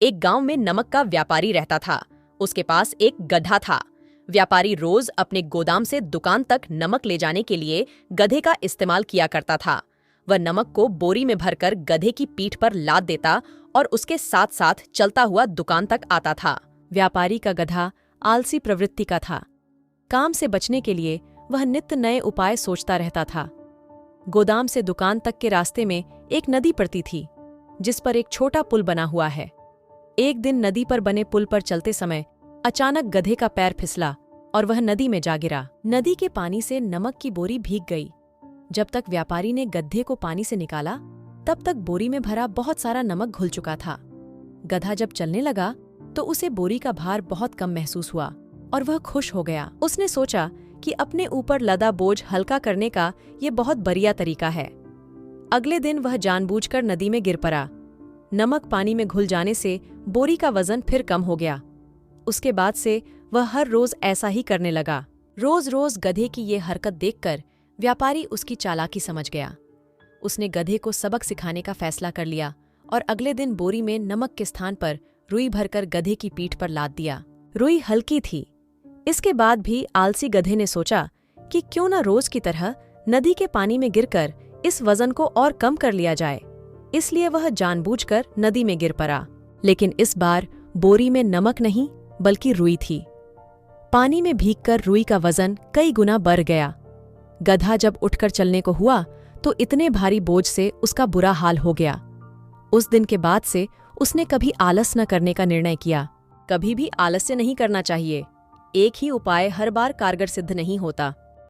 एक गांव में नमक का व्यापारी रहता था। उसके पास एक गधा था। व्यापारी रोज अपने गोदाम से दुकान तक नमक ले जाने के लिए गधे का इस्तेमाल किया करता था। वह नमक को बोरी में भरकर गधे की पीठ पर लाद देता और उसके साथ साथ चलता हुआ दुकान तक आता था। व्यापारी का गधा आलसी प्रवृत्ति का था। काम से बचने के लिए वह नित्य नए उपाय सोचता रहता था। गोदाम से दुकान तक के रास्ते में एक नदी पड़ती थी, जिस पर एक छोटा पुल बना हुआ है। एक दिन नदी पर बने पुल पर चलते समय अचानक गधे का पैर फिसला और वह नदी में जा गिरा। नदी के पानी से नमक की बोरी भीग गई। जब तक व्यापारी ने गधे को पानी से निकाला, तब तक बोरी में भरा बहुत सारा नमक घुल चुका था। गधा जब चलने लगा तो उसे बोरी का भार बहुत कम महसूस हुआ और वह खुश हो गया। उसने सोचा कि अपने ऊपर लदा बोझ हल्का करने का ये बहुत बढ़िया तरीका है। अगले दिन वह जानबूझकर नदी में गिर पड़ा। नमक पानी में घुल जाने से बोरी का वजन फिर कम हो गया। उसके बाद से वह हर रोज ऐसा ही करने लगा। रोज रोज गधे की ये हरकत देखकर व्यापारी उसकी चालाकी समझ गया। उसने गधे को सबक सिखाने का फैसला कर लिया और अगले दिन बोरी में नमक के स्थान पर रुई भरकर गधे की पीठ पर लाद दिया। रुई हल्की थी। इसके बाद भी आलसी गधे ने सोचा कि क्यों न रोज की तरह नदी के पानी में गिरकर इस वजन को और कम कर लिया जाए। इसलिए वह जानबूझकर नदी में गिर पड़ा। लेकिन इस बार बोरी में नमक नहीं बल्कि रुई थी। पानी में भीगकर रुई का वजन कई गुना बढ़ गया। गधा जब उठकर चलने को हुआ तो इतने भारी बोझ से उसका बुरा हाल हो गया। उस दिन के बाद से उसने कभी आलस न करने का निर्णय किया। कभी भी आलस्य नहीं करना चाहिए। एक ही उपाय हर बार कारगर सिद्ध नहीं होता।